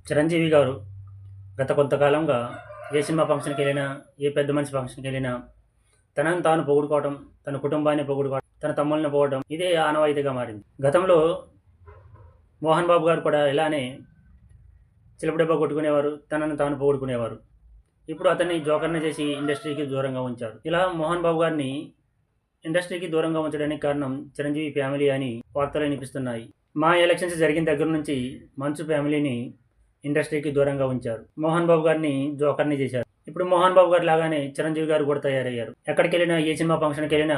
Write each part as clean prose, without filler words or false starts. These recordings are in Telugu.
చిరంజీవి గారు గత కొంతకాలంగా ఏ సినిమా ఫంక్షన్‌కెళ్ళినా, ఏ పెద్ద మనిషి ఫంక్షన్‌కెళ్ళినా తనను తాను పొగుడుకోవటం, తన కుటుంబాన్ని పొగుడుకోవడం, తన తమ్ముల్ని పొగడడం ఇదే ఆనవాయితీగా మారింది. గతంలో 'మోహన్ బాబు' గారు కూడా ఇలానే చిలుపు దెబ్బ కొట్టుకునేవారు. తనను తాను పొగుడుకునేవారు. ఇప్పుడు అతన్ని జోకర్‌ని చేసి ఇండస్ట్రీకి దూరంగా ఉంచారు. ఇలా 'మోహన్ బాబు' గారిని ఇండస్ట్రీకి దూరంగా ఉంచడానికి కారణం చిరంజీవి ఫ్యామిలీ అని వార్తలు వినిపిస్తున్నాయి. మా ఎలక్షన్స్ జరిగిన దగ్గర నుంచి మంచు ఫ్యామిలీని ఇండస్ట్రీకి దూరంగా ఉంచారు. 'మోహన్ బాబు' గారిని జోకర్‌ని చేశారు. ఇప్పుడు 'మోహన్ బాబు' గారు లాగానే చిరంజీవి గారు కూడా తయారయ్యారు. ఎక్కడికెళ్ళినా, ఏ సినిమా ఫంక్షన్‌కెళ్ళినా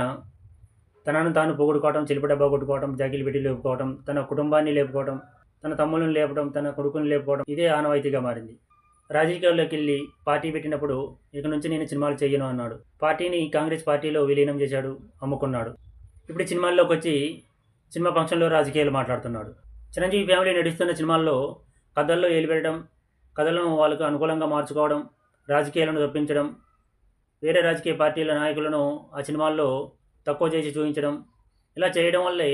తనను తాను పొగుడుకోవటం, చిలుపు డబ్బా కొట్టుకోవటం, జాకీలు పెట్టి లేపుకోవటం, తన కుటుంబాన్ని లేపుకోవటం, తన తమ్ముళ్ళని లేపడం, తన కొడుకుని లేపుకోవడం ఇదే ఆనవాయితీగా మారింది. రాజకీయాల్లోకెళ్ళి పార్టీ పెట్టినప్పుడు ఇక నుంచి నేను సినిమాలు చెయ్యను అన్నాడు. పార్టీని కాంగ్రెస్ పార్టీలో విలీనం చేశాడు, అమ్ముకున్నాడు. ఇప్పుడు సినిమాల్లోకొచ్చి సినిమా ఫంక్షన్‌లో రాజకీయాలు మాట్లాడుతున్నాడు. చిరంజీవి ఫ్యామిలీ నడుస్తున్న సినిమాల్లో కథల్లో ఏలు పెట్టడం, కథలను వాళ్ళకు అనుకూలంగా మార్చుకోవడం, రాజకీయాలను తప్పించడం, వేరే రాజకీయ పార్టీల నాయకులను ఆ సినిమాల్లో తక్కువ చేసి చూపించడం, ఇలా చేయడం వల్లే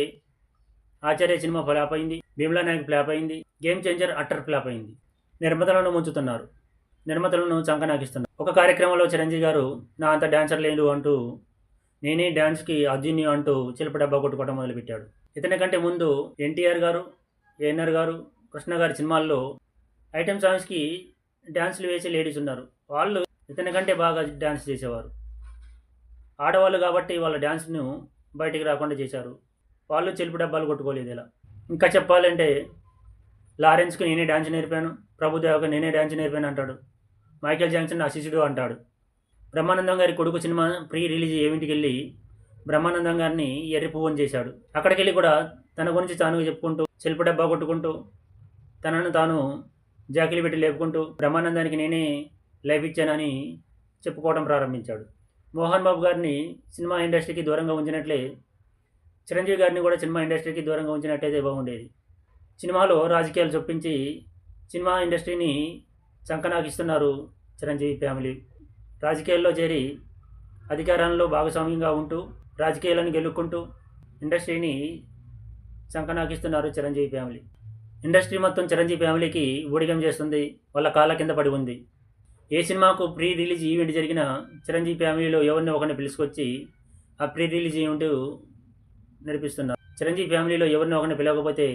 'ఆచార్య' సినిమా ఫ్లాప్ అయింది. 'భీమ్లా నాయక్' ఫ్లాప్ అయింది. 'గేమ్ చేంజర్' అట్టర్ ఫ్లాప్ అయింది. నిర్మాతలను ముంచుతున్నారు. నిర్మాతలను చంకనాకిస్తున్నారు. ఒక కార్యక్రమంలో చిరంజీవి గారు నా అంత డాన్సర్ లేడు అంటూ నేనే డాన్స్‌కి అర్జున్‌ని అంటూ చిలుపు డబ్బా కొట్టుకోవడం మొదలుపెట్టాడు. ఇతని కంటే ముందు ఎన్టీఆర్ గారు, ఏఎన్నార్ గారు, కృష్ణ గారి సినిమాల్లో ఐటెమ్ సాంగ్స్‌కి డాన్సులు వేసే లేడీస్ ఉన్నారు. వాళ్ళు ఇతని కంటే బాగా డాన్స్ చేసేవారు. ఆడవాళ్ళు కాబట్టి వాళ్ళ డాన్స్‌ను బయటికి రాకుండా చేశారు. వాళ్ళు చిలుపు డబ్బాలు కొట్టుకోలేదు ఇలా. ఇంకా చెప్పాలంటే 'లారెన్స్‌కి నేనే డాన్స్ నేర్పాను. ప్రభుదేవాకి నేనే డాన్స్ నేర్పాను' అంటాడు. 'మైకేల్ జాక్సన్ నా శిష్యుడు' అంటాడు. బ్రహ్మానందం గారి కొడుకు సినిమా ప్రీ రిలీజ్ ఈవెంట్‌కెళ్ళి బ్రహ్మానందం గారిని ఎర్రి పువ్వుని చేశాడు. అక్కడికెళ్ళి కూడా తన గురించి తానుగా చెప్పుకుంటూ, చిలుపు డబ్బా కొట్టుకుంటూ, తనను తాను జాకీలు పెట్టి లేపుకుంటూ, బ్రహ్మానందానికి నేనే లైఫ్ ఇచ్చానని చెప్పుకోవడం ప్రారంభించాడు. 'మోహన్ బాబు' గారిని సినిమా ఇండస్ట్రీకి దూరంగా ఉంచినట్లే చిరంజీవి గారిని కూడా సినిమా ఇండస్ట్రీకి దూరంగా ఉంచినట్టయితే బాగుండేది. సినిమాలో రాజకీయాలు చొప్పించి సినిమా ఇండస్ట్రీని చంకనాకిస్తున్నారు చిరంజీవి ఫ్యామిలీ. రాజకీయాల్లో చేరి అధికారంలో భాగస్వామ్యంగా ఉంటూ, రాజకీయాలను గెలుక్కుంటూ ఇండస్ట్రీని చంకనాకిస్తున్నారు చిరంజీవి ఫ్యామిలీ. ఇండస్ట్రీ మొత్తం చిరంజీవి ఫ్యామిలీకి ఊడిగం చేస్తుంది. వాళ్ళ కాళ్ళ కింద పడి ఉంది. ఏ సినిమాకు ప్రీ రిలీజ్ ఈవెంట్ జరిగినా చిరంజీవి ఫ్యామిలీలో ఎవరిని ఒకరిని పిలుచుకొచ్చి ఆ ప్రీ రిలీజ్ ఈవెంట్ నడిపిస్తున్నారు. చిరంజీవి ఫ్యామిలీలో ఎవరిని ఒకరిని పిలవకపోతే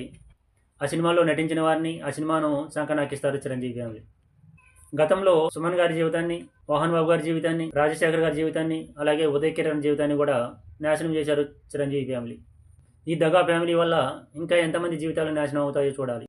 ఆ సినిమాలో నటించిన వారిని, ఆ సినిమాను సంకనాకిస్తారు చిరంజీవి ఫ్యామిలీ. గతంలో సుమన్ గారి జీవితాన్ని, మోహన్ బాబు గారి జీవితాన్ని, రాజశేఖర్ గారి జీవితాన్ని, అలాగే ఉదయ్ కిరణ్ జీవితాన్ని కూడా నాశనం చేశారు చిరంజీవి ఫ్యామిలీ. ఈ దగా ఫ్యామిలీ వల్ల ఇంకా ఎంతమంది జీవితాలు నాశనం అవుతాయో చూడాలి.